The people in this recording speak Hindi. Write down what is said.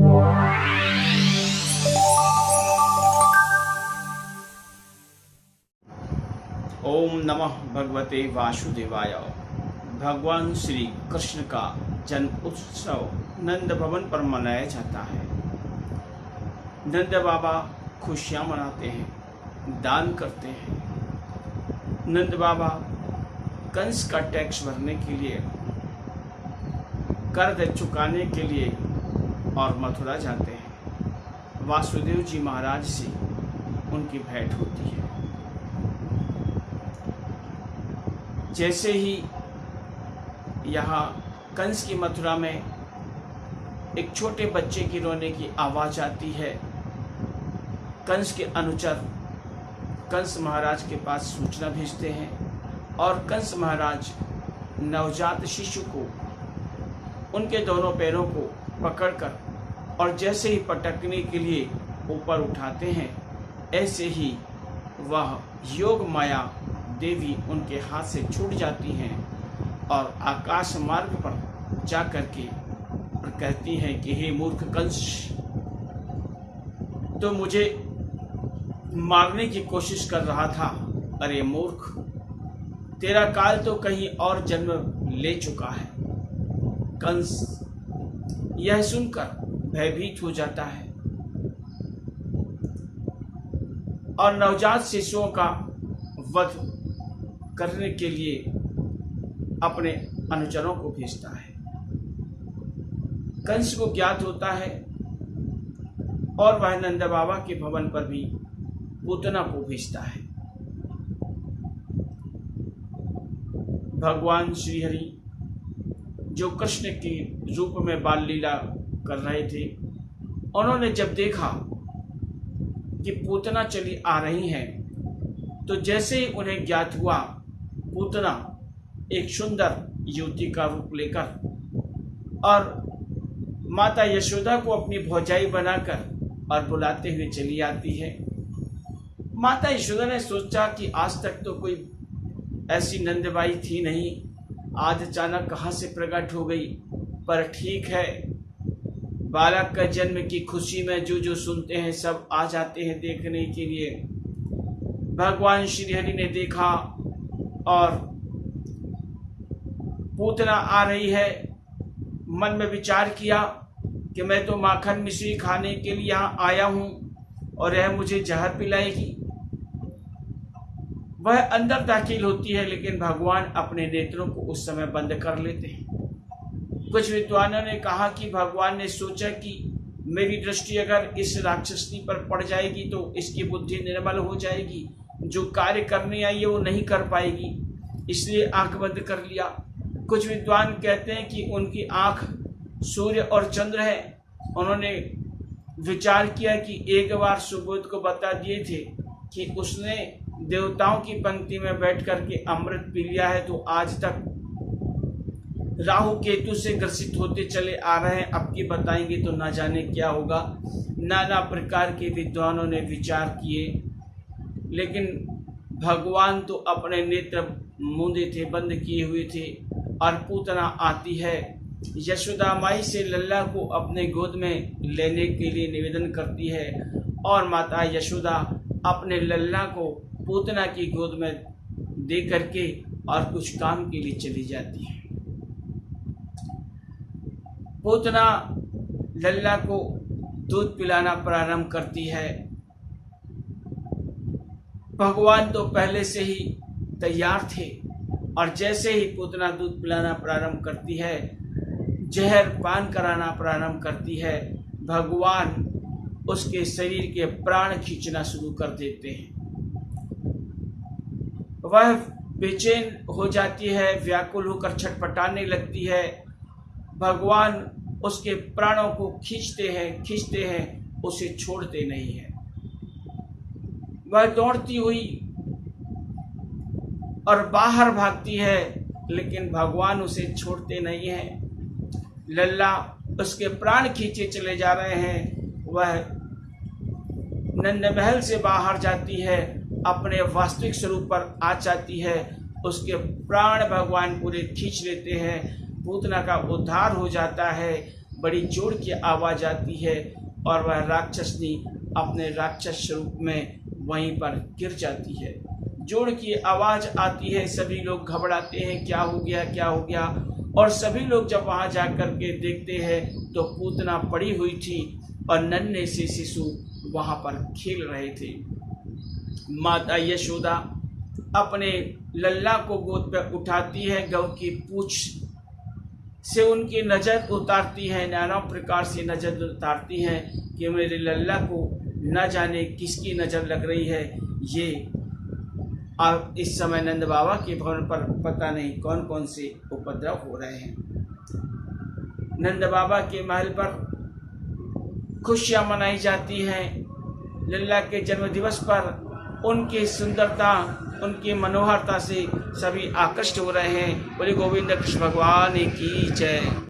ओम नमः भगवते वासुदेवाय। भगवान श्री कृष्ण का जन्म उत्सव नंद भवन पर मनाया जाता है। नंद बाबा खुशियाँ मनाते हैं, दान करते हैं। नंद बाबा कंस का टैक्स भरने के लिए, कर्ज चुकाने के लिए और मथुरा जाते हैं। वासुदेव जी महाराज से उनकी भेंट होती है। जैसे ही यहाँ कंस की मथुरा में एक छोटे बच्चे की रोने की आवाज़ आती है, कंस के अनुचर कंस महाराज के पास सूचना भेजते हैं और कंस महाराज नवजात शिशु को उनके दोनों पैरों को पकड़कर और जैसे ही पटकने के लिए ऊपर उठाते हैं, ऐसे ही वह योग माया देवी उनके हाथ से छूट जाती हैं और आकाश मार्ग पर जा कर के कहती हैं कि हे मूर्ख कंस, तो मुझे मारने की कोशिश कर रहा था। अरे मूर्ख, तेरा काल तो कहीं और जन्म ले चुका है। कंस यह सुनकर भयभीत हो जाता है और नवजात शिशुओं का वध करने के लिए अपने अनुचरों को भेजता है। कंस को ज्ञात होता है और वह नंद बाबा के भवन पर भी पूतना को भेजता है। भगवान श्री हरि जो कृष्ण के रूप में बाल लीला कर रहे थे, उन्होंने जब देखा कि पूतना चली आ रही हैं, तो जैसे ही उन्हें ज्ञात हुआ, पूतना एक सुंदर युवती का रूप लेकर और माता यशोदा को अपनी भौजाई बनाकर और बुलाते हुए चली आती है। माता यशोदा ने सोचा कि आज तक तो कोई ऐसी नंदबाई थी नहीं, आज अचानक कहाँ से प्रकट हो गई। पर ठीक है, बालक का जन्म की खुशी में जो जो सुनते हैं सब आ जाते हैं देखने के लिए। भगवान श्री हरि ने देखा और पूतना आ रही है। मन में विचार किया कि मैं तो माखन मिश्री खाने के लिए यहाँ आया हूँ और यह मुझे जहर पिलाएगी। वह अंदर दाखिल होती है, लेकिन भगवान अपने नेत्रों को उस समय बंद कर लेते हैं। कुछ विद्वानों ने कहा कि भगवान ने सोचा कि मेरी दृष्टि अगर इस राक्षसनी पर पड़ जाएगी तो इसकी बुद्धि निर्मल हो जाएगी, जो कार्य करने आई है वो नहीं कर पाएगी, इसलिए आंख बंद कर लिया। कुछ विद्वान कहते हैं कि उनकी आंख सूर्य और चंद्र है। उन्होंने विचार किया कि एक बार सुबोध को बता दिए थे कि उसने देवताओं की पंक्ति में बैठ करके अमृत पी लिया है, तो आज तक राहु केतु से ग्रसित होते चले आ रहे हैं, अब की बताएंगे तो ना जाने क्या होगा। नाना प्रकार के विद्वानों ने विचार किए, लेकिन भगवान तो अपने नेत्र मूंदे थे, बंद किए हुए थे। और पूतना आती है, यशोदा माई से लल्ला को अपने गोद में लेने के लिए निवेदन करती है और माता यशोदा अपने लल्ला को पूतना की गोद में दे करके और कुछ काम के लिए चली जाती है। पूतना लल्ला को दूध पिलाना प्रारंभ करती है। भगवान तो पहले से ही तैयार थे और जैसे ही पूतना दूध पिलाना प्रारंभ करती है, जहर पान कराना प्रारंभ करती है, भगवान उसके शरीर के प्राण खींचना शुरू कर देते हैं। वह बेचैन हो जाती है, व्याकुल होकर छटपटाने लगती है। भगवान उसके प्राणों को खींचते हैं, उसे छोड़ते नहीं है। वह दौड़ती हुई और बाहर भागती है, लेकिन भगवान उसे छोड़ते नहीं हैं। लल्ला उसके प्राण खींचे चले जा रहे हैं। वह नंद महल से बाहर जाती है, अपने वास्तविक स्वरूप पर आ जाती है, उसके प्राण भगवान पूरे खींच लेते हैं। पूतना का उद्धार हो जाता है। बड़ी जोर की आवाज़ आती है और वह राक्षसनी अपने राक्षस स्वरूप में वहीं पर गिर जाती है। जोर की आवाज़ आती है, सभी लोग घबराते हैं, क्या हो गया क्या हो गया। और सभी लोग जब वहाँ जा कर के देखते हैं तो पूतना पड़ी हुई थी और नन्हे से शिशु वहाँ पर खेल रहे थे। माता यशोदा अपने लल्ला को गोद पर उठाती है, गौ की पूंछ से उनकी नज़र उतारती है, नाना प्रकार से नज़र उतारती है कि मेरे लल्ला को न जाने किसकी नज़र लग रही है। ये अब इस समय नंद बाबा के भवन पर पता नहीं कौन कौन से उपद्रव हो रहे हैं। नंद बाबा के महल पर खुशियाँ मनाई जाती हैं। लल्ला के जन्मदिवस पर उनकी सुंदरता, उनकी मनोहरता से सभी आकृष्ट हो रहे हैं। बोले गोविंद कृष्ण भगवान की जय।